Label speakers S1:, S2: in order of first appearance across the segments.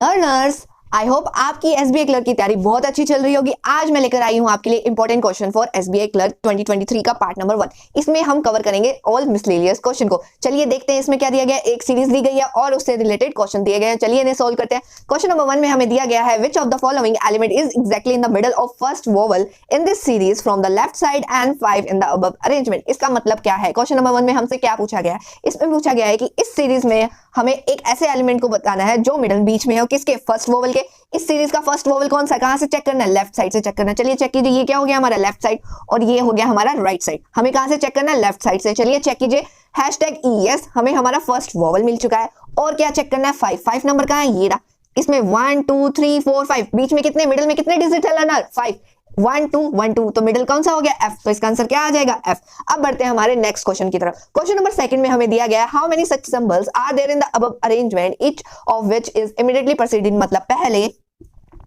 S1: Learners, I hope आपकी SBI clerk की तैयारी बहुत अच्छी चल रही होगी। आज मैं लेकर आई हूं आपके लिए important question for SBI clerk 2023 का पार्ट नंबर 1। इसमें हम कवर करेंगे ऑल मिसलेनियस क्वेश्चन को। चलिए देखते हैं इसमें क्या दिया गया है। एक सीरीज दी गई है और उससे रिलेटेड क्वेश्चन दिए गए हैं। चलिए इन्हें सोल्व करते हैं। क्वेश्चन नंबर 1 में हमें दिया गया है which of the following element is exactly in the middle of first vowel in this series from the left side and 5 in the above arrangement. इसका मतलब क्या है? क्वेश्चन नंबर 1 में हमसे क्या पूछा गया है? इसमें पूछा गया है कि इस सीरीज में हमें एक ऐसे एलिमेंट को बताना है जो मिडल बीच में हो, किसके? फर्स्ट वोवल के। इस सीरीज का फर्स्ट वोवल कौन सा? कहां से चेक करना है? लेफ्ट साइड से चेक करना है। चलिए चेक कीजिए, ये क्या हो गया हमारा? लेफ्ट साइड, और ये हो गया हमारा राइट साइड। हमें कहां से चेक करना है? लेफ्ट साइड से। चलिए चेक कीजिए, हैशटैग ES, हमें हमारा फर्स्ट वोवल मिल चुका है। और क्या चेक करना है? 5 नंबर कहां है? ये रहा। इसमें 1 2 3 4 5, बीच में कितने, मिडिल में कितने डिजिट है लर्नर? 5। 1 2 1 2, तो मिडिल कौन सा हो गया? F। तो इसका आंसर क्या आ जाएगा? F। अब बढ़ते हैं हमारे नेक्स्ट क्वेश्चन की तरफ। क्वेश्चन नंबर 2 में हमें दिया गया है how many such symbols are there in the above arrangement each of which is immediately preceded, मतलब पहले,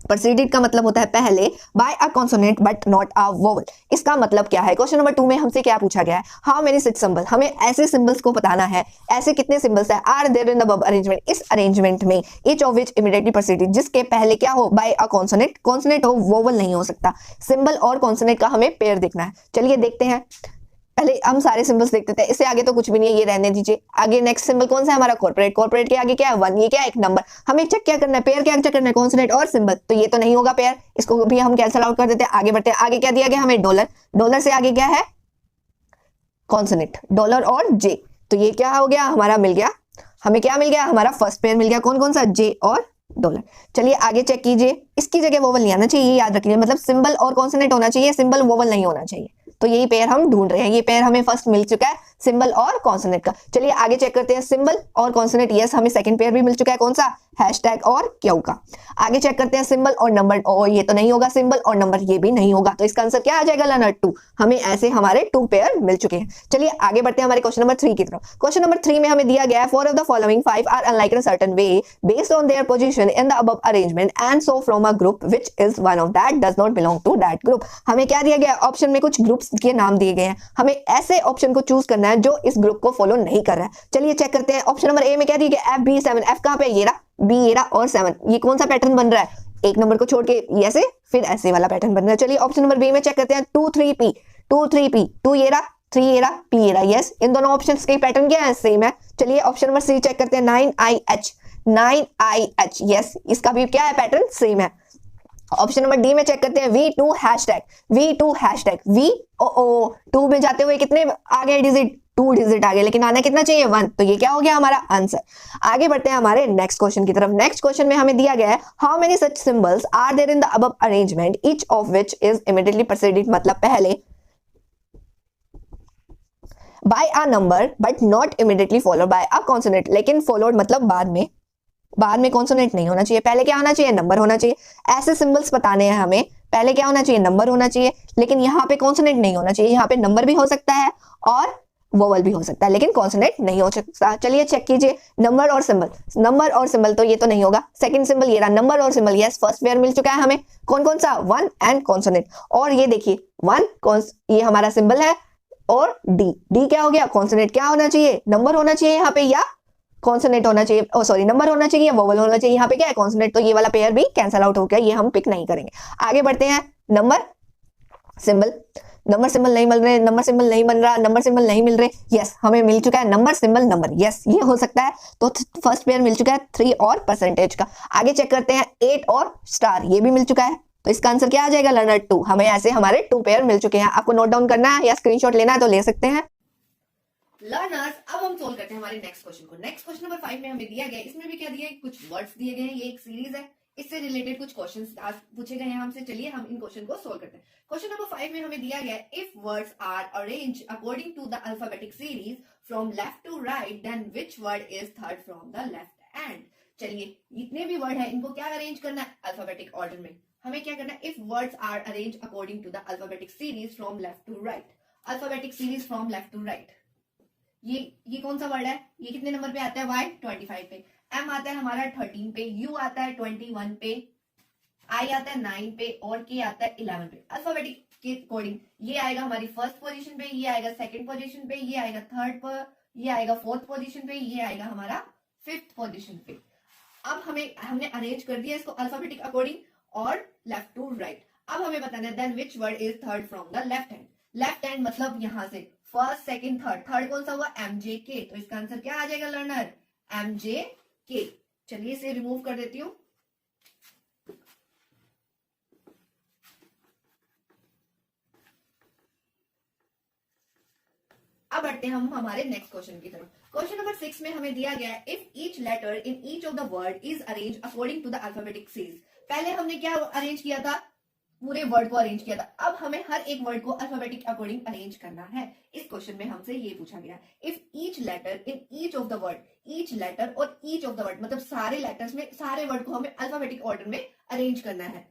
S1: प्रेसीडेड का मतलब होता है पहले, by a consonant but not a vowel. इसका मतलब क्या है? क्वेश्चन नंबर 2 में हमसे क्या पूछा गया है? हाउ मेनी सच सिंबल, हमें ऐसे सिंबल्स को बताना है, ऐसे कितने सिंबल्स है are there in the above arrangement, इस अरेंजमेंट में, each of which immediately preceded, जिसके पहले क्या हो? बाय अ कॉन्सोनेंट, कॉन्सोनेंट हो, वोवल नहीं हो सकता। सिंबल और कॉन्सोनेंट का हमें पेयर देखना है। चलिए देखते हैं, पहले हम सारे सिंबल्स देखते थे। इससे आगे तो कुछ भी नहीं है, ये रहने दीजिए। आगे नेक्स्ट सिंबल कौन सा है हमारा? कॉर्पोरेट। कॉर्पोरेट के आगे क्या है? 1। ये क्या है? एक नंबर। हमें चेक क्या करना है? पेयर क्या चेक करना है? कॉन्सोनेंट और सिंबल। तो ये तो नहीं होगा पेयर, इसको भी हम कैंसिल आउट कर देते हैं। आगे बढ़ते हैं, आगे क्या दिया गया हमें? डॉलर। डॉलर से आगे क्या है? कॉन्सोनेंट, डॉलर और जे। तो ये क्या हो गया हमारा? मिल गया हमें, क्या मिल गया हमारा? फर्स्ट पेयर मिल गया। कौन कौन सा? जे और डॉलर। चलिए आगे चेक कीजिए, इसकी जगह वोवल नहीं आना चाहिए, ये याद रखिए। मतलब सिंबल और कॉन्सोनेंट होना चाहिए, सिंबल वोवल नहीं होना चाहिए। तो यही पेयर हम ढूंढ रहे हैं। ये पेयर हमें फर्स्ट मिल चुका है, सिंबल और कॉन्सोनेंट का। चलिए आगे चेक करते हैं, सिंबल और कॉन्सोनेंट, यस हमें सेकंड पेयर भी मिल चुका है। कौन सा? हैशटैग और क्यू का। आगे चेक करते हैं, सिंबल और नंबर, और ये तो नहीं होगा, सिंबल और नंबर ये भी नहीं होगा। तो इसका आंसर क्या आ जाएगा लर्नर? 2। हमें ऐसे हमारे 2 पेयर मिल चुके हैं। चलिए आगे बढ़ते हैं हमारे क्वेश्चन नंबर 3 की तरफ। क्वेश्चन नंबर 3 में हमें दिया गया है four of the following 5 are unlike in a certain way based on their position in the above arrangement and so from a group which is one of that does not belong to that group. हमें क्या दिया गया? Option में कुछ groups के नाम दिए गए हैं, हमें ऐसे ऑप्शन को चूज करना है जो इस ग्रुप को फॉलो नहीं कर रहा है। चलिए चेक करते हैं, ऑप्शन नंबर ए में क्या दिया गया? FB7। F कहां पे? ये रहा, B ये रहा और 7। ये कौन सा पैटर्न बन रहा है? एक नंबर को छोड़ के ऐसे, फिर ऐसे वाला पैटर्न बन रहा है। चलिए ऑप्शन नंबर बी में चेक करते हैं, 2 3P। 2 3P, 2 ये रहा, 3 ये रहा, P ये रहा। यस, इन दोनों ऑप्शंस के पैटर्न क्या है? सेम है। चलिए ऑप्शन नंबर सी चेक करते हैं, 9IH। 9IH, यस इसका भी क्या है? पैटर्न सेम है। ऑप्शन नंबर डी में चेक करते हैं, V2 hashtag. V2 hashtag, V ओ 2 में जाते हुए कितने आ गए डिजिट? 2 डिजिट आ गए, लेकिन आना कितना चाहिए? 1। तो ये क्या हो गया हमारा आंसर। आगे बढ़ते हैं हमारे नेक्स्ट क्वेश्चन की तरफ। नेक्स्ट क्वेश्चन में हमें दिया गया है how many such symbols are there in the above arrangement each of which is immediately preceded, मतलब पहले, by a number but not immediately followed by a consonant, लेकिन फॉलोड मतलब बाद में कॉन्सोनेंट नहीं होना चाहिए, पहले क्या होना चाहिए? नंबर होना चाहिए। ऐसे सिंबल्स बताने हैं हमें, पहले क्या होना चाहिए? नंबर होना चाहिए, लेकिन यहाँ पे कॉन्सोनेंट नहीं होना चाहिए। यहाँ पे नंबर भी हो सकता है और वोवल भी हो सकता है, लेकिन कॉन्सोनेंट नहीं हो सकता। चलिए चेक कीजिए, नंबर और सिंबल। नंबर और सिंबल तो ये तो नहीं होगा। सेकंड सिंबल ये रहा, नंबर और सिंबल, यस फर्स्ट पेयर मिल चुका है हमें। कौन कौन सा? 1 एंड कॉन्सोनेंट। और ये देखिए 1 ये हमारा सिंबल है, और डी क्या हो गया? कॉन्सोनेंट। क्या होना चाहिए? नंबर होना चाहिए यहाँ पे, या कॉन्सोनेंट होना चाहिए, ओ सॉरी नंबर होना चाहिए या वोवल होना चाहिए। यहाँ पे क्या है? कॉन्सोनेंट। तो ये वाला पेयर भी कैंसल आउट हो गया, ये हम पिक नहीं करेंगे। आगे बढ़ते हैं, नंबर सिंबल। नंबर सिंबल नहीं मिल रहे, नंबर सिंबल नहीं बन रहा, नंबर सिंबल नहीं मिल रहे। यस हमें मिल चुका है नंबर सिंबल नंबर, यस ये हो सकता है। तो फर्स्ट पेयर मिल चुका है 3 और परसेंटेज का। आगे चेक करते हैं, 8 और स्टार, ये भी मिल चुका है। तो इसका आंसर क्या आ जाएगा लर्नर? 2। हमें ऐसे हमारे 2 पेयर मिल चुके हैं। आपको नोट डाउन करना है या स्क्रीनशॉट लेना है तो ले सकते हैं। लर्नर्स, अब हम सोल्व करते हैं हमारे नेक्स्ट क्वेश्चन को। नेक्स्ट क्वेश्चन नंबर 5 में हमें दिया गया है, इसमें भी क्या दिया है? कुछ वर्ड्स दिए गए हैं, ये एक सीरीज है, इससे रिलेटेड कुछ क्वेश्चंस आज पूछे गए हैं हमसे। चलिए हम इन क्वेश्चन को सोल्व करते हैं। क्वेश्चन नंबर 5 में हमें दिया गया है, if words are arranged according to the alphabetic series from left to right then which word is third from the left end. चलिए जितने भी वर्ड है इनको क्या अरेंज करना है? अल्फाबेटिक ऑर्डर में। हमें क्या करना है? If words are arranged according to the alphabetic series from left to right. Alphabetic series from left to right, ये कौन सा वर्ड है? ये कितने नंबर पे आता है? Y 25 पे। M आता है हमारा 13 पे, U आता है 21 पे, I आता है 9 पे और K आता है 11 पे। अल्फाबेटिक के अकॉर्डिंग ये आएगा हमारी फर्स्ट पोजीशन पे, ये आएगा सेकंड पोजीशन पे, ये आएगा थर्ड पर, ये आएगा फोर्थ पोजीशन पे, ये आएगा हमारा फिफ्थ पोजीशन पे। अब हमने अरेंज कर दिया इसको अल्फाबेटिक अकॉर्डिंग और लेफ्ट टू राइट। अब हमें बताना है then which word is third from the left hand. Left hand मतलब यहां से फर्स्ट सेकंड थर्ड, थर्ड कौन सा हुआ एमजे के, तो इसका आंसर क्या आ जाएगा लर्नर एमजे के। चलिए इसे रिमूव कर देती हूँ। अब बढ़ते हैं हम हमारे नेक्स्ट क्वेश्चन की तरफ। क्वेश्चन नंबर 6 में हमें दिया गया है if each letter in each of the word is arrange according to the alphabetic series. पहले हमने क्या अरेंज किया था, पूरे वर्ड को अरेंज किया था। अब हमें हर एक वर्ड को अल्फाबेटिक अकॉर्डिंग अरेंज करना है। इस क्वेश्चन में हमसे ये पूछा गया if each letter in each of the word, each letter और ईच ऑफ द वर्ड मतलब सारे लेटर्स में सारे वर्ड को हमें अल्फाबेटिक ऑर्डर में अरेंज करना है।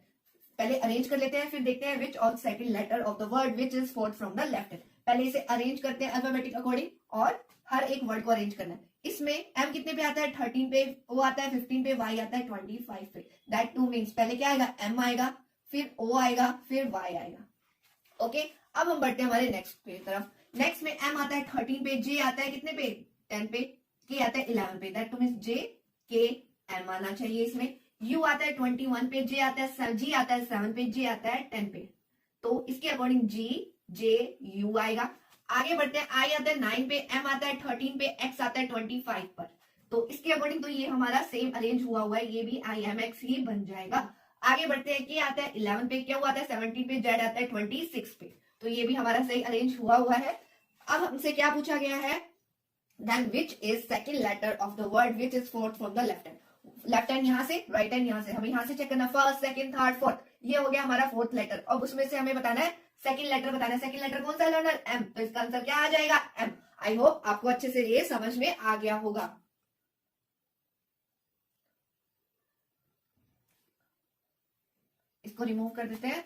S1: पहले अरेंज कर लेते हैं, फिर देखते हैं which of second letter of the word which is fourth from the left hand. पहले इसे अरेंज करते हैं अल्फाबेटिक अकॉर्डिंग और हर एक वर्ड को अरेंज करना है। इसमें एम कितने पे आता है 13 पे, ओ आता है 15 पे, वाई आता है 25 पे। दैट टू मीन्स पहले क्या आएगा एम आएगा, फिर ओ आएगा, फिर वाई आएगा। ओके, अब हम बढ़ते हैं हमारे नेक्स्ट पे तरफ। नेक्स्ट में एम आता है 13 पे, जे आता है कितने पे 10 पे, के आता है 11 पे। दैट टू मीन्स जे के एम आना चाहिए इसमें। यू आता है 21 पे, जे आता है जी आता है 7 पे, जे आता है 10 पे, तो इसके अकॉर्डिंग जी जे यू आएगा। आगे बढ़ते हैं, आई आता है 9 पे, एम आता है 13 पे, एक्स आता है 25 पर, तो इसके अकॉर्डिंग तो ये हमारा सेम अरेंज हुआ है, ये भी आई एम एक्स ही बन जाएगा। आगे बढ़ते हैं, के आता है 11 पे, क्या आता है 17 पे, जेड आता है 26 पे, तो ये भी हमारा सही अरेंज हुआ है। अब हमसे क्या पूछा गया है, then which is second letter of the word which is fourth from the left hand. Left hand यहाँ से, राइट हैंड यहाँ से, हमें यहाँ से चेक करना फर्स्ट सेकंड थर्ड फोर्थ, ये हो गया हमारा फोर्थ लेटर। अब उसमें से हमें बताना है सेकंड लेटर बताना है। सेकंड लेटर कौन सा है लर्नर एम, तो इसका आंसर क्या आ जाएगा एम। आई होप आपको अच्छे से ये समझ में आ गया होगा। इसको रिमूव कर देते हैं।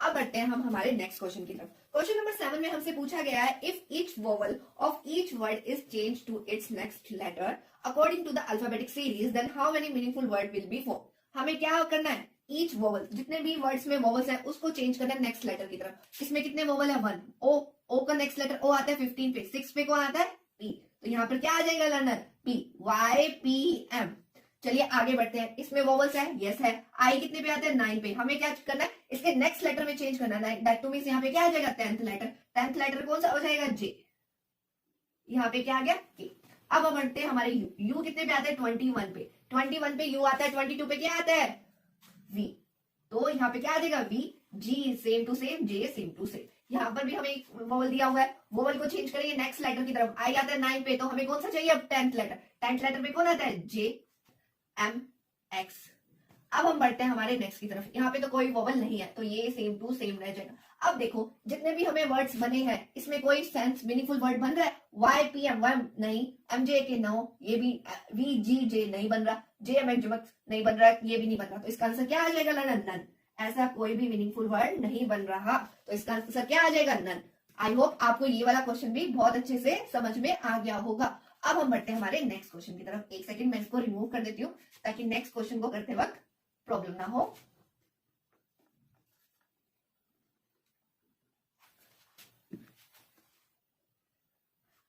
S1: अब बढ़ते हैं हम हमारे नेक्स्ट क्वेश्चन की तरफ। क्वेश्चन नंबर 7 में हमसे पूछा गया है if each vowel of each word is change to its next letter according to the alphabetic series then how many meaningful word will be form. हमें क्या करना है, ईच वोवल जितने भी वर्ड्स में वोवल्स है उसको चेंज करना है नेक्स्ट लेटर की तरफ। इसमें कितने वोवल है 1, ओ का नेक्स्ट लेटर ओ आता है 15 पे, 6 पे कौन आता है पी, तो यहाँ पर क्या आ जाएगा learner P, Y P M. चलिए आगे बढ़ते हैं, इसमें वोवल्स है यस है। आई कितने पे आते हैं 9 पे, हमें क्या करना है इसके नेक्स्ट लेटर में चेंज करना है। दैट टू मींस यहाँ पे क्या आ जाएगा 10th लेटर, 10th लेटर कौन सा हो जाएगा जे, यहाँ पे क्या आ गया के। अब हम बढ़ते हैं हमारे यू, यू कितने पे आते हैं 21 पे, 21 पे यू आता है, 22 पे क्या आता है वी, तो यहाँ पे क्या आ जाएगा V, G same to same, J same to same. यहाँ पर भी हमें एक वोवल दिया हुआ है, वोवल को चेंज करेंगे नेक्स्ट लेटर की तरफ। आई आता है 9 पे, तो हमें कौन सा चाहिए अब 10th लेटर, 10th लेटर पे कौन आता है जे एम एक्स। अब हम बढ़ते हैं हमारे नेक्स्ट की तरफ। यहाँ पे तो कोई वोवल नहीं है, तो ये सेम टू सेम रह जाएगा। अब देखो जितने भी हमें वर्ड्स बने हैं इसमें कोई सेंस मीनिंगफुल वर्ड बन रहा है, वाई पी एम वाई नहीं, एम जे के नो, ये भी वी जी जे नहीं बन रहा, जे एम एक्स नहीं बन रहा, ये भी नहीं बन रहा, तो इसका आंसर क्या आ जाएगा लर्नर नन। ऐसा कोई भी मीनिंगफुल वर्ड नहीं बन रहा, तो इसका आंसर क्या आ जाएगा नन। आई होप आपको ये वाला क्वेश्चन भी बहुत अच्छे से समझ में आ गया होगा। अब हम बढ़ते हैं हमारे नेक्स्ट क्वेश्चन की तरफ। एक सेकंड मैं इसको रिमूव कर देती हूँ ताकि नेक्स्ट क्वेश्चन को करते वक्त प्रॉब्लम ना हो।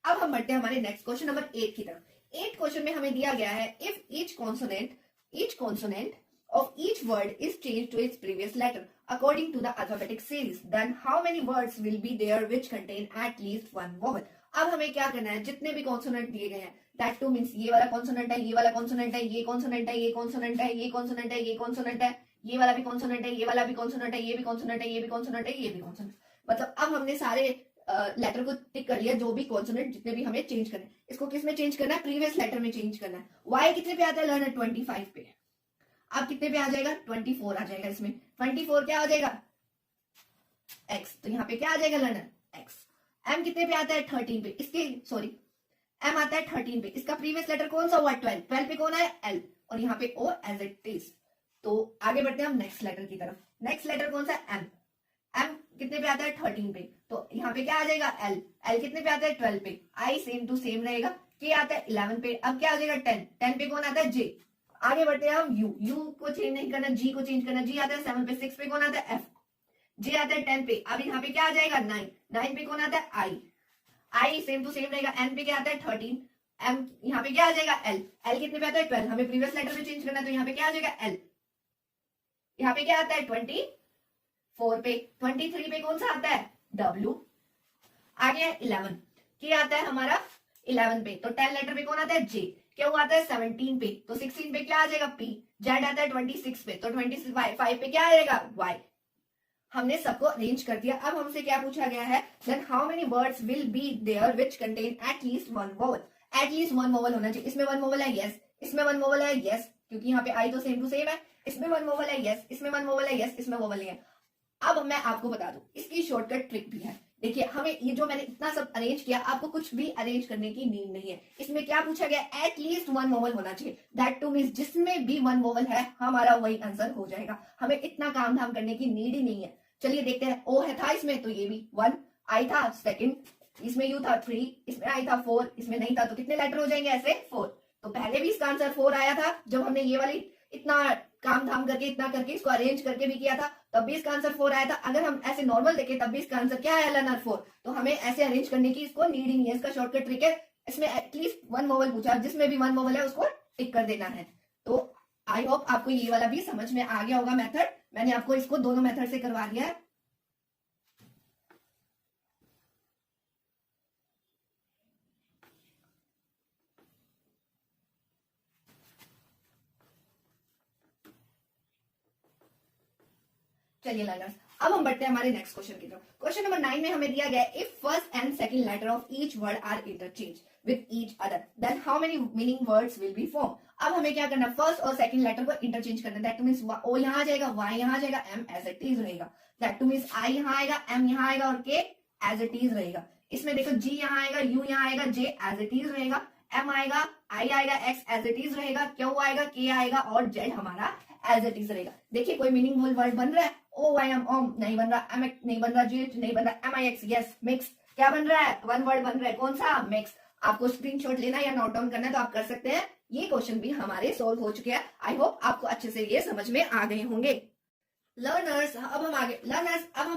S1: अब हम बढ़ते हैं हमारे नेक्स्ट क्वेश्चन नंबर 8 की तरफ। 8 क्वेश्चन में हमें दिया गया है if each consonant of each word is changed to its previous letter according to the alphabetic series then how many words will be there which contain at least one vowel। अब हमें क्या करना है, जितने भी कॉन्सोनेंट दिए गए हैं दैट टू मींस ये वाला कॉन्सोनेंट है, ये वाला कॉन्सोनेंट है, ये कॉन्सोनेंट है, ये कॉन्सोनेंट है, ये कॉन्सोनेंट है, ये कॉन्सोनेंट है, ये वाला भी कॉन्सोनेंट है, ये वाला भी कॉन्सोनेंट है, ये भी कॉन्सोनेंट है, ये भी कॉन्सोनेंट है, ये भी कॉन्सोनेंट। मतलब अब हमने सारे लेटर को टिक कर लिया, जो भी कॉन्सोनेंट जितने भी हमें चेंज करना है। इसको किस में चेंज करना है, प्रीवियस लेटर में चेंज करना है। वाई कितने पे आता है लर्नर 25 पे, अब कितने पे आ जाएगा 24 आ जाएगा। इसमें 24 क्या आ जाएगा x, तो यहाँ पे क्या आ जाएगा लर्नर x। m कितने पे आता है 13 पे, इसके सॉरी m आता है 13 पे, इसका प्रीवियस लेटर कौन सा हुआ 12, 12 पे कौन है l और यहाँ पे o एज इट इज। तो आगे बढ़ते हैं हम नेक्स्ट लेटर की तरफ। नेक्स्ट लेटर कौन सा m, m कितने पे आता है 13 पे, तो यहाँ पे क्या आ जाएगा l, l कितने पे आता है 12 पे, i सेम टू सेम रहेगा, k आता है 11 पे, अब क्या आ जाएगा 10, 10 पे कौन आता है j। आगे बढ़ते हैं हम यू, यू को चेंज नहीं करना, जी को चेंज करना, जी आता है 7 पे, 6 पे कौन आता है एफ, जे आता है 10 पे, अब यहाँ पे क्या आ जाएगा 9, 9 पे कौन आता है आई, आई सेम टू सेम रहेगा, एन पे क्या आता है 13, एम यहाँ पे क्या आ जाएगा एल, एल कितने पे आता है 12, हमें प्रीवियस लेटर में चेंज करना है तो यहाँ पे क्या आ जाएगा एल, यहाँ पे क्या आता है 24 पे, 23 पे कौन सा आता है डब्ल्यू, आगे है 11, क्या आता है हमारा 11 पे, तो 10 लेटर पे कौन आता है जे, क्या वो आता है 17 पे, तो 16 पे क्या आ जाएगा पी, जेड आता है 26 पे, तो 25 पे क्या आएगा वाई। हमने सबको अरेंज कर दिया। अब हमसे क्या पूछा गया है, then how many words will be there which contain at least one vowel, at least one vowel होना चाहिए। इसमें वन वोवल है यस, इसमें वन वोवल है यस, क्योंकि यहाँ पे आई तो सेम टू सेम है, इसमें वन वोवल है यस, इसमें वन वोवल है यस, इसमें वोवल नहीं है। अब मैं आपको बता दूं इसकी शॉर्टकट ट्रिक भी है। देखिए हमें ये जो मैंने इतना सब अरेंज किया, आपको कुछ भी अरेंज करने की नीड नहीं है। इसमें क्या पूछा गया, एट लीस्ट वन वोवल होना चाहिए, दैट टू मींस जिसमें भी वन वोवल है हमारा वही आंसर हो जाएगा, हमें इतना काम धाम करने की नीड ही नहीं है। चलिए देखते हैं, ओ है था इसमें तो ये भी 1, आई था सेकंड, इसमें यू था 3, इसमें आई था 4, इसमें नहीं था, तो कितने लेटर हो जाएंगे ऐसे 4। तो पहले भी इसका आंसर 4 आया था जब हमने ये वाली इतना काम धाम करके इतना करके इसको अरेंज करके भी किया था, तब भी इसका आंसर 4 आया था। अगर हम ऐसे नॉर्मल देखें तब भी इसका आंसर क्या आया लर्नर 4, तो हमें ऐसे अरेंज करने की इसको नीड ही नहीं है। इसका शॉर्टकट ट्रिक है, इसमें एटलीस्ट वन वोवल पूछा, जिसमें भी वन वोवल है उसको टिक कर देना है। तो आई होप आपको ये वाला भी समझ में आ गया होगा मेथड, मैंने आपको इसको दोनों मेथड से करवा दिया है। चलिए लर्नर्स, अब हम बढ़ते हैं हमारे नेक्स्ट क्वेश्चन की तरफ। क्वेश्चन नंबर 9 में हमें दिया गया है, if first and second letter of each word are interchange with each other then how many meaning words will be form. अब हमें क्या करना है, फर्स्ट और सेकंड लेटर को इंटरचेंज करना है, दैट मींस ओ यहां आ जाएगा, वाई यहां आ जाएगा, एम एज इट इज रहेगा, दैट मींस आई यहां आएगा, एम यहां आएगा और के एज इट इज रहेगा। इसमें देखो जी यहां आएगा, यू यहां आएगा, जे एज इट इज रहेगा, एम आएगा, आई आएगा, एक्स एज इट इज रहेगा, क्यू आएगा, के आएगा और जेड हमारा एज इट इज रहेगा। देखिए कोई मीनिंगफुल वर्ड बन रहा है, ओ आई एम ओम नहीं बन रहा, एम नहीं बन रहा, जी नहीं बन रहा, एम आई एक्स यस मिक्स, क्या बन रहा है वन वर्ड बन रहा है, कौन सा मिक्स। आपको स्क्रीनशॉट लेना या नोट डाउन करना है तो आप कर सकते हैं। ये क्वेश्चन भी हमारे सोल्व हो चुके हैं, आई होप आपको अच्छे से ये समझ में आ गए होंगे। लर्नर्स अब हम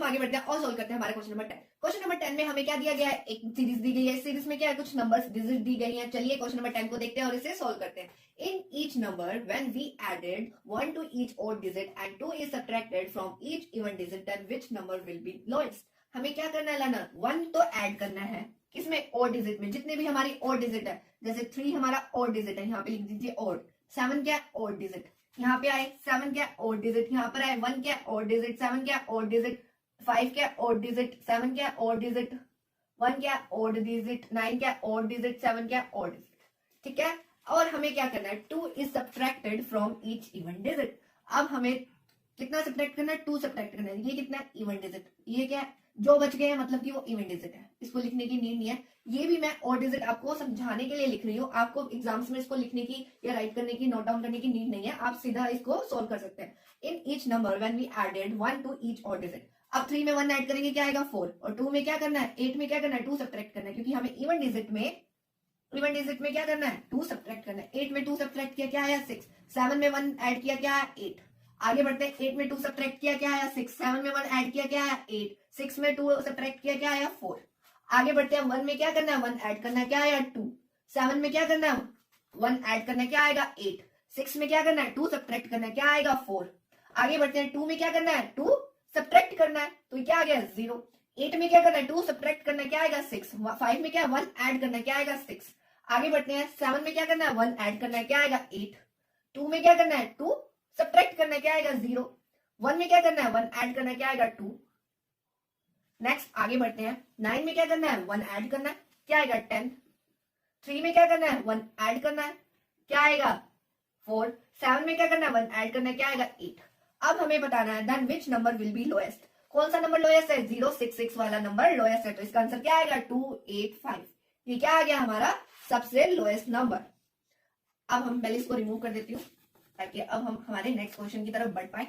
S1: आगे बढ़ते हैं और सोल्व करते हैं हमारे क्वेश्चन नंबर 10। क्वेश्चन नंबर 10 में हमें क्या दिया गया है, एक सीरीज दी गई है, सीरीज में क्या है कुछ नंबर्स डिजिट दी गई हैं। चलिए क्वेश्चन नंबर 10 को देखते हैं और इसे सोल्व करते हैं। In each number when we added 1 to each odd digit and 2 is subtracted from each even digit then which number will be lowest. हमें क्या करना है लर्नर, 1 तो ऐड करना है किसमें, odd डिजिट में, जितने भी हमारी odd डिजिट है, जैसे 3 हमारा odd डिजिट है, यहाँ पे लिख दीजिए odd, 7 क्या odd डिजिट, यहाँ पे आए 7 क्या odd डिजिट, यहाँ पर आए 1 क्या odd डिजिट, 7 क्या odd डिजिट, 5 क्या odd डिजिट, 7 क्या odd डिजिट, 1 क्या odd डिजिट, 9 क्या odd डिजिट, 7 क्या odd डिजिट। ठीक है, और हमें क्या करना है, 2 is subtracted from each even digit. अब हमें कितना सब्ट्रैक्ट करना है, 2 सब्ट्रैक्ट करना है। ये कितना है इवन डिजिट, ये क्या है जो बच गए हैं, मतलब कि वो इवन डिजिट है, इसको लिखने की नीड नहीं है। ये भी मैं odd डिजिट आपको समझाने के लिए लिख रही हूँ, आपको एग्जाम्स में इसको लिखने की या राइट करने की, नोट डाउन करने की नीड नहीं है, आप सीधा इसको सोल्व कर सकते हैं। In each number when we added 1 to each odd digit, अब 3 में 1 ऐड करेंगे क्या आएगा 4, और 2 में क्या करना है, 8 में क्या करना है 2 सब्ट्रैक्ट करना है, क्योंकि हमें इवन डिजिट में क्या करना है 2 सब्ट्रैक्ट करना है। 8 में 2 सब्ट्रैक्ट किया क्या आया 6, 7 में 1 ऐड किया क्या आया 8। आगे बढ़ते हैं, 8 में 2 सब्ट्रैक्ट किया क्या आया 6, 7 में 1 ऐड किया क्या आया 8, 6 में 2 सब्ट्रैक्ट किया क्या आया 4। आगे बढ़ते हैं, 1 में क्या करना है 1 ऐड करना है क्या आया 2, 7 में क्या करना है 1 ऐड करना है क्या आएगा 8, 6 में क्या करना है 2 सब्ट्रैक्ट करना है क्या आएगा 4। आगे बढ़ते हैं, 2 में क्या करना है 2 सब्ट्रैक्ट करना है तो क्या आ गया 0। 8 में क्या करना है 2 सब्ट्रैक्ट करना है क्या आएगा 6, 5 में क्या 1 ऐड करना है क्या आएगा 6। आगे बढ़ते हैं, 7 में क्या करना है 1 ऐड करना है क्या आएगा 8, 2 में क्या करना है 2 सब्ट्रैक्ट करना है क्या आएगा 0, 1 में क्या करना है 1 ऐड करना है क्या आएगा 2। नेक्स्ट आगे बढ़ते हैं, 9 में क्या करना है 1 ऐड करना है क्या आएगा 10, 3 में क्या करना है 1 ऐड करना है क्या आएगा 4, 7 में क्या करना है 1 ऐड करना है क्या आएगा 8। अब हमें बताना है then which number will be lowest, कौन सा नंबर लोएस्ट है, 066 वाला नंबर लोएस्ट है, तो इसका आंसर क्या आएगा 285। ये क्या आ गया हमारा सबसे लोएस्ट नंबर। अब हम पहले इसको रिमूव कर देती हूँ ताकि अब हम हमारे नेक्स्ट क्वेश्चन की तरफ बढ़ पाए।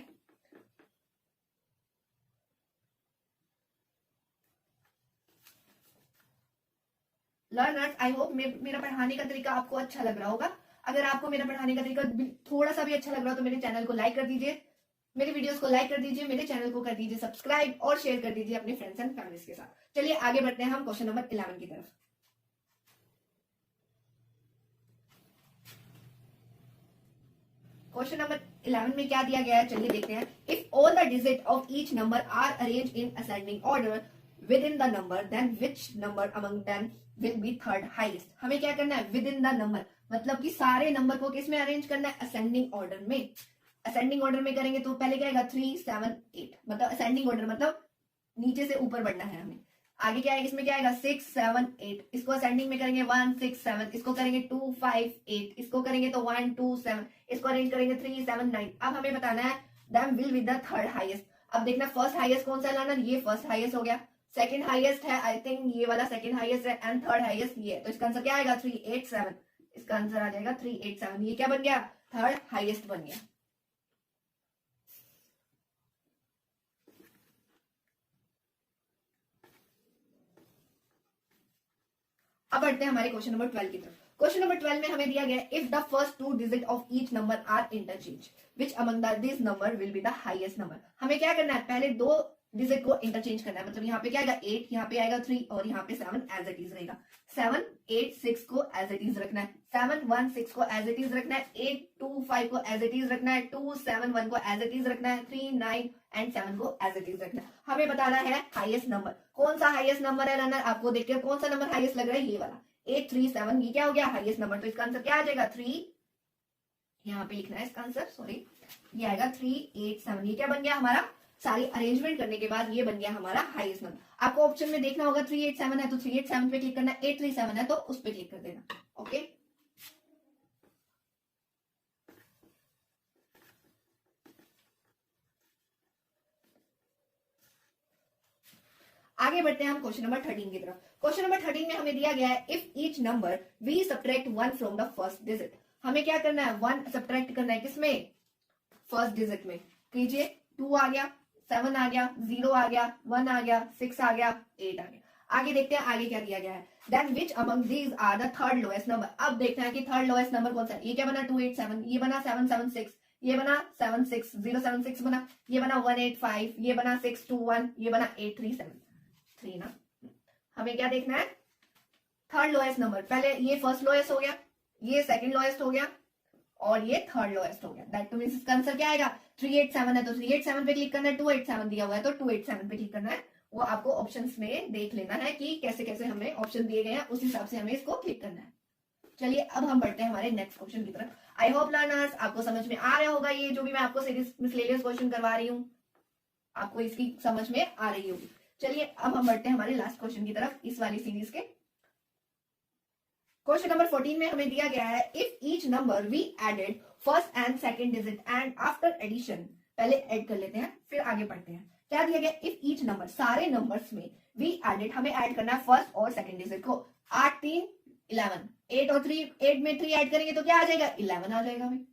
S1: लर्नर्स आई होप मेरा पढ़ाने का तरीका आपको अच्छा लग रहा होगा। अगर आपको मेरा पढ़ाने का तरीका थोड़ा सा भी अच्छा लग रहा हो तो मेरे चैनल को लाइक कर दीजिए, मेरी वीडियोस को लाइक कर दीजिए, मेरे चैनल को कर दीजिए सब्सक्राइब और शेयर कर दीजिए अपने फ्रेंड्स एंड फैमिलीज के साथ। चलिए आगे बढ़ते हैं हम क्वेश्चन नंबर 11 की तरफ। क्वेश्चन नंबर 11 में क्या दिया गया है, चलिए देखते हैं। If all the digit of each number are arrange in ascending order within the number, then which number among them will be third highest. हमें क्या करना है, विद इन द नंबर, मतलब कि सारे नंबर को किस में अरेंज करना है, असेंडिंग ऑर्डर में। असेंडिंग ऑर्डर में करेंगे तो पहले क्या आएगा 3 7 8, मतलब असेंडिंग ऑर्डर मतलब नीचे से ऊपर बढ़ना है हमें। आगे क्या आएगा, इसमें क्या आएगा 6 7 8, इसको असेंडिंग में करेंगे 1 6 7, इसको करेंगे 2 5 8, इसको करेंगे तो 1 2 7, इसको अरेंज करेंगे 3 7 9। अब हमें बताना है them will be the third highest. अब देखना फर्स्ट हाईएस्ट कौन सा लाना, ये फर्स्ट हाईएस्ट हो गया, सेकंड हाईएस्ट है आई थिंक ये वाला सेकंड हाईएस्ट है, एंड थर्ड हाईएस्ट ये है। तो इसका आंसर क्या आएगा 3 8 7, इसका आंसर आ जाएगा 3 8 7। ये क्या बन गया, थर्ड हाईएस्ट बन गया। अब बढ़ते हैं हमारे क्वेश्चन नंबर 12 की तरफ। क्वेश्चन नंबर 12 में हमें दिया गया है if the first two digit of each number are interchange which among this number will be the highest number. हमें क्या करना है, पहले दो डिजिट को इंटरचेंज करना है, मतलब यहाँ पे क्या आएगा 8, यहाँ पे आएगा 3 और यहाँ पे 7 एज इट इज रहेगा। 7 8 6 को एज इट इज रखना है, 7 1 6 को एज इट इज रखना है, 8 2 5 को एज इट इज रखना है, 2 7 1 को एज इट इज रखना है, 3 9 एंड 7 को एज इट इज रखना है। हमें बताना है हाईएस्ट नंबर, कौन सा हाईएस्ट नंबर है रनर, आपको देखकर कौन सा नंबर हाईएस्ट लग रहा है, ये वाला 8 3 7, ये क्या हो गया हाईएस्ट नंबर। तो इसका आंसर क्या आ जाएगा 3, यहाँ पे लिखना है इसका आंसर, सॉरी, ये आएगा 3 8 7। ये क्या बन गया हमारा, सारी अरेंजमेंट करने के बाद ये बन गया हमारा हाईएस्ट नंबर। आपको ऑप्शन में देखना होगा 3 8 7 है तो 3 8 7 पे क्लिक करना है, 8 3 7 है तो उस पे क्लिक कर देना। ओके, आगे बढ़ते हैं हम क्वेश्चन नंबर 13 की तरफ। क्वेश्चन नंबर 13 में हमें दिया गया है if each number we subtract 1 from the first digit. हमें क्या करना है, 1 सब्ट्रैक्ट करना है किसमें, फर्स्ट डिजिट में। कीजिए, 2 आ गया, 7 आ गया, 0 आ गया, 1 आ गया, 6 आ गया, 8 आ गया। आगे देखते हैं आगे क्या दिया गया है, then which among these are the third lowest number. अब देखते हैं कि थर्ड लोएस्ट नंबर कौन सा है। ये क्या बना 2 8 7, ये बना 7 7 6, ये बना 7 6 0 7 6 बना, ये बना 1 8 5, ये बना 6 2 1, ये बना 8 3 7 3 ना। हमें क्या देखना है, थर्ड लोएस्ट नंबर। पहले ये फर्स्ट लोएस्ट हो गया, ये सेकंड लोएस्ट हो गया और ये थर्ड लोएस्ट हो गया। दैट मींस इसका आंसर क्या आएगा, 3 8 7 है तो 3 8 7 पे क्लिक करना है, 2 8 7 दिया हुआ है तो 2 8 7 पे क्लिक करना है। वो आपको ऑप्शंस में देख लेना है कि कैसे कैसे हमें ऑप्शन दिए गए हैं, उस हिसाब से हमें इसको क्लिक करना है। चलिए अब हम बढ़ते हैं हमारे नेक्स्ट क्वेश्चन की तरफ। आई होप लर्नर्स आपको समझ में आ रहा होगा, ये जो भी मैं आपको सीरीज मिसलेनियस क्वेश्चन करवा रही हूँ आपको इसकी समझ में आ रही होगी। चलिए अब हम बढ़ते हैं हमारे लास्ट क्वेश्चन की तरफ इस वाली सीरीज के। क्वेश्चन नंबर 14 में हमें दिया गया है if each number we added first and second digit and after addition, पहले ऐड कर लेते हैं फिर आगे बढ़ते हैं। क्या दिया गया, इफ ईच नंबर, सारे नंबर्स में वी एडेड, हमें ऐड करना है फर्स्ट और सेकंड डिजिट को। 8 3 11, 8 और 3, 8 में 3 ऐड करेंगे तो क्या आ जाएगा 11 आ जाएगा हमें।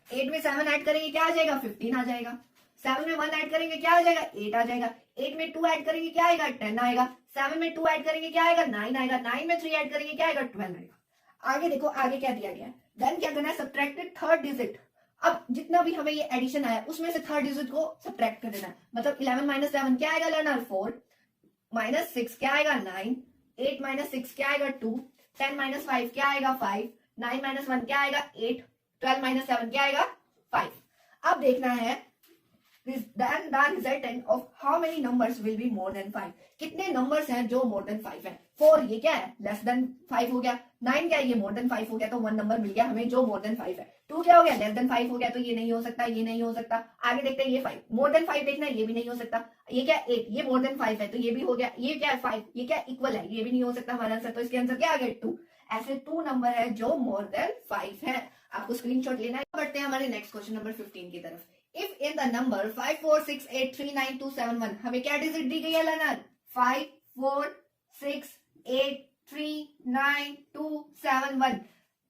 S1: 8 में 7 ऐड करेंगे क्या आ जाएगा 15 आ जाएगा। 7 में 1 ऐड करेंगे क्या आ जाएगा 8 आ जाएगा। 8 में 2 ऐड करेंगे क्या आएगा 10 आएगा। 7 में 2 ऐड करेंगे क्या आएगा 9 आएगा। 9 में 3 ऐड करेंगे क्या आएगा 12 आएगा। आगे देखो आगे क्या दिया गया है, देन क्या करना है सब्ट्रैक्टेड थर्ड डिजिट। अब जितना भी हमें ये एडिशन आया उसमें से थर्ड डिजिट को सब्ट्रैक्ट कर देना है। मतलब 11 माइनस 7 क्या आएगा लर्नर 4, माइनस 6 क्या आएगा 9, 8 माइनस 6 क्या आएगा 2, 10 माइनस 5 क्या आएगा 5, 9 माइनस 1 क्या आएगा 8, 12 माइनस 7 क्या आएगा 5। अब देखना है then the resultant of how many numbers will be more than 5, कितने नंबर्स हैं जो मोर देन 5 है। 4 ये क्या है लेस देन 5 हो गया। 9 क्या है ये मोर देन 5 हो गया तो 1 नंबर मिल गया हमें जो मोर देन 5 है। 2 क्या हो गया लेस देन 5 हो गया तो ये नहीं हो सकता, ये नहीं हो सकता। आगे देखते हैं ये 5 मोर देन 5 देखना है, ये भी नहीं हो सकता। ये क्या 8 ये मोर देन 5 है तो ये भी हो गया। ये क्या है 5 ये क्या इक्वल है, ये भी नहीं हो सकता हमारा आंसर। तो इसके आंसर क्या आ गया 2। ऐसे 2 नंबर है जो मोर देन 5 है, आपको स्क्रीनशॉट लेना है। बढ़ते हैं हमारे नेक्स्ट क्वेश्चन नंबर 15 की तरफ। इफ इन द नंबर 5 4 6 8 3 9 2 7 1, हमें क्या डिजिट दी गई है लर्नर 5 4 6 8 3 9 2 7 1।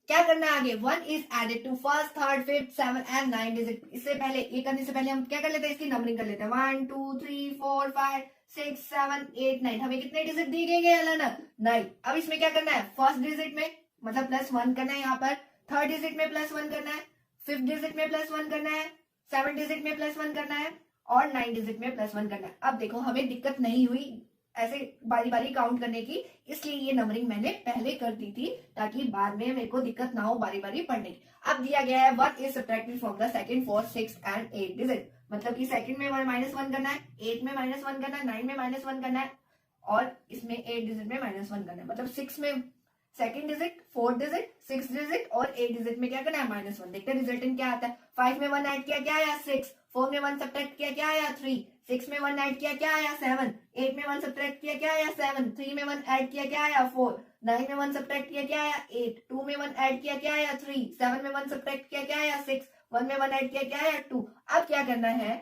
S1: क्या करना है आगे 1 is added to first third fifth 7 and 9 digit. इससे पहले ये करने से पहले हम क्या कर लेते हैं इसकी नंबरिंग कर लेते हैं 1 2 3 4 5 6 7 8 9। हमें कितने डिजिट दी गई है लर्नर 9। अब इसमें क्या करना है फर्स्ट डिजिट में मतलब +1 करना है, यहाँ पर थर्ड डिजिट में +1 करना है, फिफ्थ डिजिट में +1 करना है, 7 डिजिट में +1 करना है और 9 डिजिट में +1 करना है। अब देखो हमें दिक्कत नहीं हुई ऐसे बारी बारी काउंट करने की, इसलिए ये नंबरिंग मैंने पहले कर दी थी ताकि बाद में मेरे को दिक्कत ना हो बारी बारी पढ़ने की। अब दिया गया है what is subtracted from the second, 4, 6 and 8 digit, मतलब कि सेकंड में -1 करना है, 8 में -1 करना है, 9 में -1 करना है और इसमें 8 डिजिट में -1 करना है। मतलब 6 में सेकंड डिजिट, 4 डिजिट, 6 डिजिट और 8 डिजिट में क्या करना है, -1। देखते हैं रिजल्टेंट क्या आता है। 5 में 1 ऐड किया क्या आया, 6। 4 में 1 सब्ट्रैक्ट किया क्या आया, 3। 6 में 1 ऐड किया क्या आया, 7। 8 में 1 सब्ट्रैक्ट किया क्या आया, 7। 3 में 1 ऐड किया क्या आया, 4। 9 में 1 सब्ट्रैक्ट किया क्या आया, 8। 2 में 1 ऐड किया क्या आया, 3। 7 में 1 सब्ट्रैक्ट किया क्या आया, 6। 1 में 1 ऐड किया क्या आया, 2। अब क्या करना है,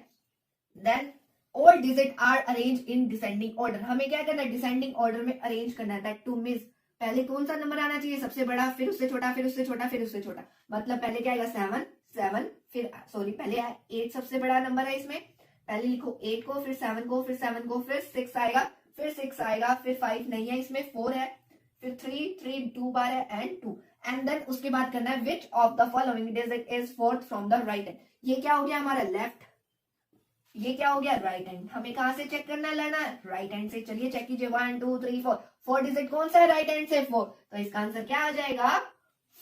S1: then all digit are arrange in descending order. हमें क्या करना है, डिसेंडिंग ऑर्डर में अरेंज करना है। दैट टू मींस पहले कौन सा नंबर आना चाहिए, सबसे बड़ा, फिर उससे छोटा, फिर उससे छोटा, फिर उससे छोटा। मतलब पहले क्या आएगा 7, 7, फिर सॉरी पहले 8 सबसे बड़ा नंबर है इसमें, पहले लिखो 8 को, फिर 7 को, फिर 7 को, फिर 6 आएगा, फिर 6 आएगा, फिर 5 नहीं है इसमें, 4 है, फिर 3 2 बार है एंड 2। एंड देन उसके बाद करना है which of the following digit is fourth from the right hand. ये क्या हो गया हमारा लेफ्ट, ये क्या हो गया राइट हैंड। हमें कहां से चेक करना है, लेना है राइट हैंड से। चलिए चेक कीजिए, 1 2 3 4, 4 डिजिट कौन सा है राइट हैंड से, 4। तो इसका आंसर क्या आ जाएगा,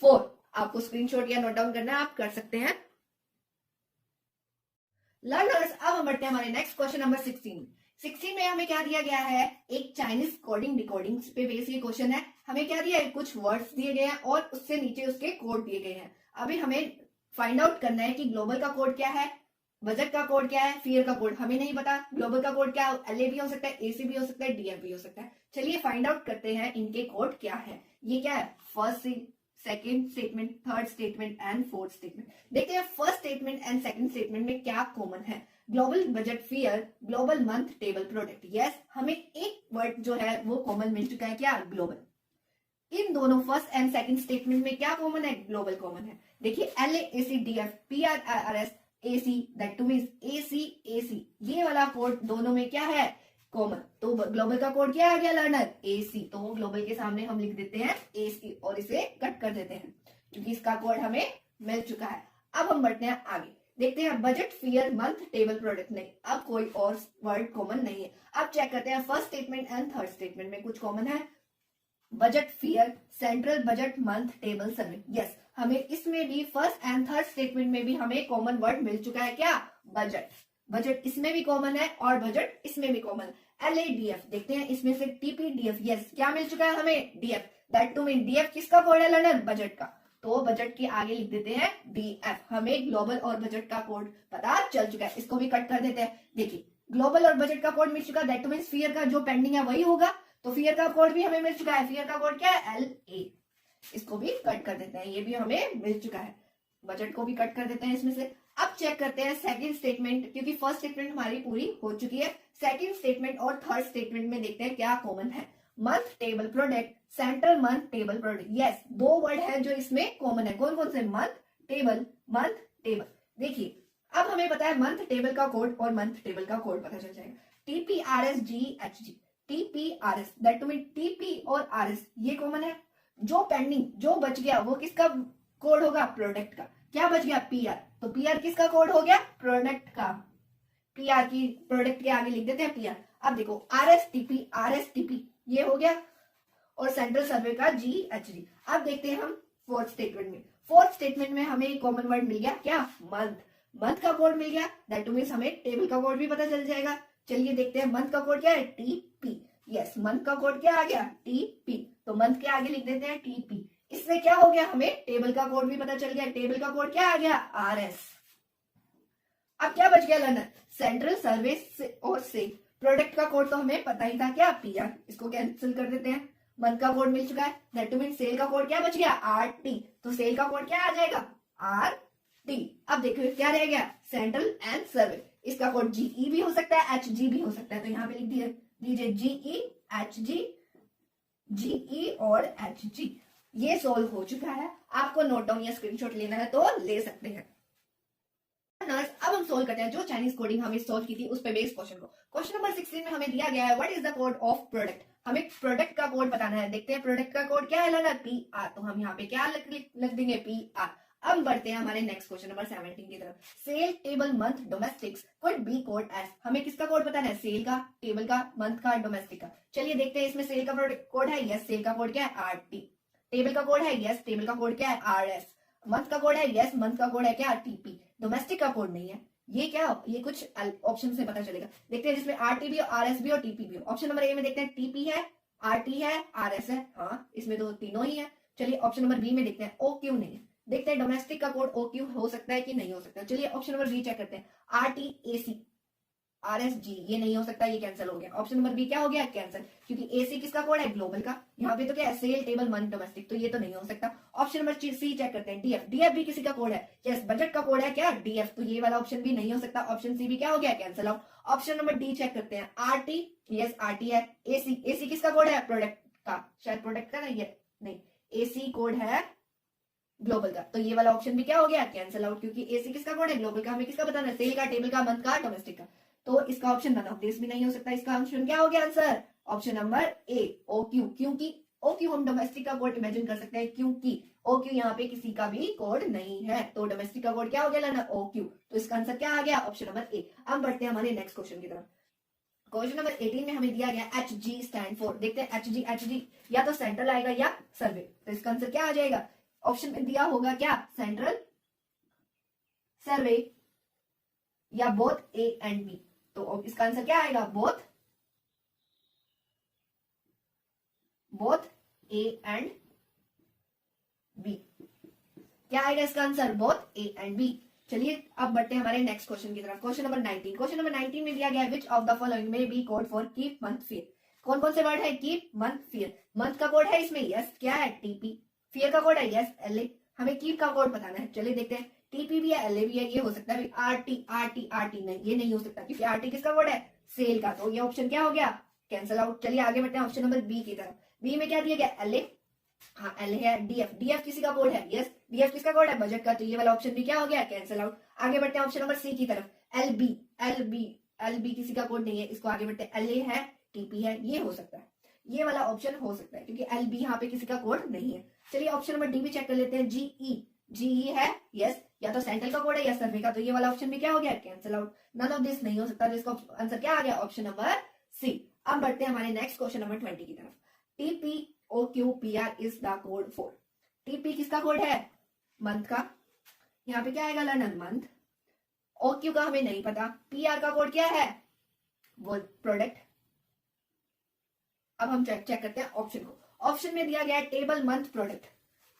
S1: 4। आपको स्क्रीनशॉट या नोट डाउन करना है, आप कर सकते हैं। लर्नर्स अब हम बढ़ते हैं हमारे नेक्स्ट क्वेश्चन नंबर 16। 16 में हमें क्या दिया गया है, एक चाइनीज कोडिंग डिकोडिंग पे बेस ये क्वेश्चन है। हमें क्या दिया है, कुछ वर्ड्स दिए गए हैं और उससे नीचे उसके कोड दिए गए हैं। अभी हमें फाइंड आउट करना है कि ग्लोबल का कोड क्या है, बजट का कोड क्या है, फियर का कोड हमें नहीं पता। ग्लोबल का कोड क्या है, LA भी हो सकता है, AC भी हो सकता है, DF भी हो सकता है। चलिए फाइंड आउट करते हैं इनके कोड क्या है। ये क्या है, first second statement, third statement and fourth statement. देखते हैं first statement and second statement में क्या कॉमन है। Global budget fear, global month table product. Yes, हमें एक वर्ड जो है वो कॉमन मिल चुका है, क्या, ग्लोबल। इन दोनों फर्स्ट एंड सेकंड स्टेटमेंट में क्या कॉमन है, ग्लोबल कॉमन है। देखिए LA AC DF PRRS AC, that to means AC AC, ये वाला कोड दोनों में क्या है, कॉमन। तो ग्लोबल का कोड क्या आ गया लर्नर, AC। तो ग्लोबल के सामने हम लिख देते हैं AC और इसे कट कर देते हैं क्योंकि इसका कोड हमें मिल चुका है। अब हम बढ़ते हैं आगे, देखते हैं budget fear month table product. नहीं, अब कोई और वर्ड कॉमन नहीं है। अब चेक करते हैं first statement and third statement में कुछ कॉमन है। Budget fear, central budget month table सर्वे। यस, हमें इसमें भी फर्स्ट एंड थर्ड स्टेटमेंट में भी हमें कॉमन वर्ड मिल चुका है, क्या, बजट। बजट इसमें भी कॉमन है और बजट इसमें भी कॉमन है। LADF देखते हैं इसमें से TPDF। यस, क्या मिल चुका है हमें, DF। That to mean DF किसका कोड है लर्नर, बजट का। तो बजट के आगे लिख देते हैं DF। हमें ग्लोबल और बजट का कोड पता चल चुका है, इसको भी कट कर देते हैं। देखिए ग्लोबल और बजट का कोड मिल चुका, दैट टू मीन फियर का जो पेंडिंग है वही होगा। तो फियर का कोड भी हमें मिल चुका है, फियर का कोड क्या है, LA। इसको भी कट कर देते हैं, ये भी हमें मिल चुका है। बजट को भी कट कर देते हैं इसमें से। अब चेक करते हैं सेकंड स्टेटमेंट, क्योंकि फर्स्ट स्टेटमेंट हमारी पूरी हो चुकी है। सेकंड स्टेटमेंट और थर्ड स्टेटमेंट में देखते हैं क्या कॉमन है। Month table product, central month table product. Yes, दो वर्ड है जो इसमें कॉमन है। कौन कौन से, मंथ टेबल, मंथ टेबल। देखिए अब हमें पता है मंथ टेबल का कोड और मंथ टेबल का कोड पता चल जाएगा। TPRSGHG, TPRS, that to mean TP और RS ये कॉमन है। जो पेंडिंग, जो बच गया वो किसका कोड होगा, प्रोडक्ट का। क्या बच गया, PR। तो PR किसका कोड हो गया, प्रोडक्ट का। PR की प्रोडक्ट के आगे लिख देते हैं PR। अब देखो RSTP ये हो गया और सेंट्रल सर्वे का GHG। अब देखते हैं हम फोर्थ स्टेटमेंट में। फोर्थ स्टेटमेंट में हमें कॉमन वर्ड मिल गया, क्या, मंथ। मंथ का कोड मिल गया, दैट मींस हमें टेबल का कोड भी पता चल जाएगा। चलिए देखते हैं मंथ का कोड क्या है, TP। यस, मंथ का कोड क्या आ गया, TP। तो मंथ के आगे लिख देते हैं TP। इससे क्या हो गया, हमें टेबल का कोड भी पता चल गया। टेबल का कोड क्या आ गया, RS। अब क्या बच गया लर्नर, सेंट्रल सर्विस और से। प्रोडक्ट का कोड तो हमें पता ही था, क्या, PR। इसको कैंसिल कर देते हैं। मंथ का कोड मिल चुका है, दैट मीन सेल का कोड क्या बच गया, RT। तो सेल का कोड क्या आ जाएगा, RT। अब देखो क्या रह गया, सेंट्रल एंड सर्वे। इसका कोड GE भी हो सकता है, HG भी हो सकता है। तो यहाँ पे लिख दीजिए GE, HG, GE और HG। ये सोल्व हो चुका है। आपको नोट डाउन या स्क्रीनशॉट लेना है तो ले सकते हैं। अब हम सोल्व करते हैं जो चाइनीज कोडिंग हमने सोल्व की थी उस पे बेस्ड क्वेश्चन को। क्वेश्चन नंबर 16 में हमें दिया गया है what is the code of product. हमें प्रोडक्ट का कोड बताना है। देखते हैं प्रोडक्ट का कोड क्या है लगा, PR। तो हम यहाँ पे क्या लिख देंगे, PR। अब बढ़ते हैं हमारे नेक्स्ट क्वेश्चन नंबर 17 की तरफ। Sale table month domestics could be code as, हमें किसका कोड पता है? सेल का, टेबल का, मंथ का, डोमेस्टिक का। चलिए देखते हैं इसमें सेल का कोड है, यस सेल का कोड क्या है? RT। टेबल का कोड है, यस टेबल का कोड क्या है? RS। मंथ का कोड है, यस मंथ का कोड है क्या? TP। डोमेस्टिक का कोड नहीं है। ये क्या, ये कुछ ऑप्शन से पता चलेगा। देखते हैं जिसमें RT भी हो, RS भी हो, TP भी हो। ऑप्शन नंबर ए में देखते हैं TP है, RT है, RS है। हाँ इसमें तो तीनों ही है। चलिए ऑप्शन नंबर बी में देखते हैं, OQ नहीं है। देखते हैं डोमेस्टिक का कोड OQ हो सकता है कि नहीं हो सकता। चलिए ऑप्शन नंबर बी चेक करते हैं, RTAC, RSG ये नहीं हो सकता, ये कैंसिल हो गया। ऑप्शन नंबर बी क्या हो गया? कैंसिल, क्योंकि AC किसका कोड है? ग्लोबल का। यहाँ पे तो क्या है? सेल टेबल मंथ डोमेस्टिक, तो ये तो नहीं हो सकता। ऑप्शन नंबर सी चेक करते हैं, DF, DF भी किसी का कोड है, यस बजट का कोड है क्या? DF, तो ये वाला ऑप्शन भी नहीं हो सकता। ऑप्शन सी भी क्या हो गया? Cancel out. Option number D check करते हैं, RT, यस RT है। AC किसका कोड है? प्रोडक्ट का, शायद प्रोडक्ट का नहीं, AC कोड है ग्लोबल का, तो ये वाला ऑप्शन भी क्या हो गया? कैंसिल आउट, क्योंकि AC किसका कोड है? ग्लोबल का। हमें किसका बताना है? सेल का, टेबल का, मंथ का, डोमेस्टिक का। तो इसका ऑप्शन नन ऑफ दिस भी नहीं हो सकता। इसका ऑप्शन क्या हो गया? Answer option number A, OQ, क्योंकि OQ हम डोमेस्टिक का कोड इमेजिन कर सकते हैं, क्योंकि OQ यहाँ पे किसी का भी कोड नहीं है, तो डोमेस्टिक का कोड क्या हो गया ना? OQ। तो इसका आंसर क्या आ गया? Option number A. अब बढ़ते हैं हमारे नेक्स्ट क्वेश्चन की तरफ। क्वेश्चन नंबर 18 में हमें दिया गया HG स्टैंड फॉर। देखते हैं HG या तो सेंट्रल आएगा या सर्वे, तो इसका आंसर क्या आ जाएगा? ऑप्शन में दिया होगा क्या? सेंट्रल, सर्वे या बोथ A एंड B। तो इसका आंसर क्या आएगा? Both A and B। क्या आएगा इसका answer? Both A and B। चलिए अब बढ़ते हैं हमारे नेक्स्ट क्वेश्चन की तरफ। Question number 19। क्वेश्चन नंबर 19 में दिया गया है विच ऑफ द फॉलोइंग में be code for keep month fair. कौन कौन से वर्ड है? Keep, month, fair. मंथ का कोड है इसमें, यस क्या है? TP। फेयर का कोड है, यस LA। हमें कीप का कोड बताना है। चलिए देखते हैं, TP भी है, LA भी है, ये हो सकता है। RT नहीं, ये नहीं हो सकता, क्योंकि RT किसका कोड है? सेल का, तो ये ऑप्शन क्या हो गया? Cancel out. चलिए आगे बढ़ते हैं ऑप्शन नंबर बी की तरफ। बी में क्या दिया गया? LA, हाँ LA है। DF किसी का कोड है, यस DF किसका कोड है? बजट का, तो ये वाला ऑप्शन भी क्या हो गया? Cancel out. आगे बढ़ते हैं ऑप्शन नंबर सी की तरफ। LB किसी का कोड नहीं है, इसको आगे बढ़ते हैं। LA है, TP है, ये हो सकता है, ये वाला ऑप्शन हो सकता है, क्योंकि LB यहाँ पे किसी का कोड नहीं है। चलिए ऑप्शन नंबर डी भी चेक कर लेते हैं। GE है, यस या तो सेंट्रल का कोड है या सर्वे का, तो ये वाला ऑप्शन भी क्या हो गया? Cancel out. None of this नहीं हो सकता, जिसका आंसर क्या आ गया? Option number C. अब बढ़ते हैं हमारे नेक्स्ट क्वेश्चन नंबर 20 की तरफ। TPOQPR is the code for. TP किसका कोड है? मंथ का, यहाँ पे क्या आएगा? Learner month. OQ का हमें नहीं पता। PR का कोड क्या है? वो प्रोडक्ट। अब हम चेक करते हैं ऑप्शन को। ऑप्शन में दिया गया है table month product.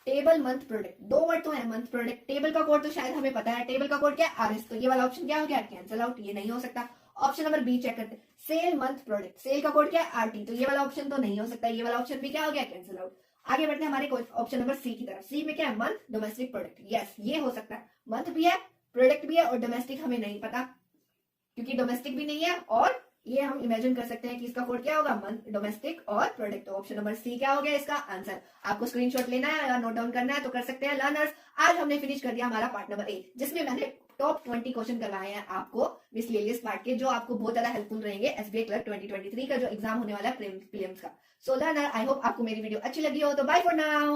S1: Table month product, दो वर्ड तो है, मंथ प्रोडक्ट। टेबल का कोड तो शायद हमें पता है, टेबल का कोड क्या है? RS, तो ये वाला ऑप्शन क्या हो गया? कैंसिल आउट, ये नहीं हो सकता। ऑप्शन नंबर बी चेक करते हैं। सेल मंथ प्रोडक्ट, सेल का कोड क्या है? RT, तो ये वाला ऑप्शन तो नहीं हो सकता, ये वाला ऑप्शन भी क्या हो गया? Cancel out. आगे बढ़ते हैं हमारे ऑप्शन नंबर सी की तरफ। सी में क्या है? मंथ डोमेस्टिक प्रोडक्ट, यस ये हो सकता है। मंथ भी है, प्रोडक्ट भी है, और डोमेस्टिक हमें नहीं पता, क्योंकि डोमेस्टिक भी नहीं है, और ये हम इमेजिन कर सकते हैं कि इसका कोड क्या होगा? मंथ, डोमेस्टिक और प्रोडक्ट। तो ऑप्शन नंबर सी क्या हो गया इसका आंसर? आपको स्क्रीनशॉट लेना है या नोट डाउन करना है तो कर सकते हैं। लर्नर्स, आज हमने फिनिश कर दिया हमारा पार्ट नंबर 8, जिसमें मैंने टॉप 20 क्वेश्चन करवाए हैं आपको मिसलेनियस पार्ट के, जो आपको बहुत ज्यादा हेल्पफुल रहेंगे SBI क्लर्क 2023 का जो एग्जाम होने वाला है प्रीलिम्स का। सो लर्नर, आई होप आपको मेरी वीडियो अच्छी लगी हो, तो बाय फॉर नाउ।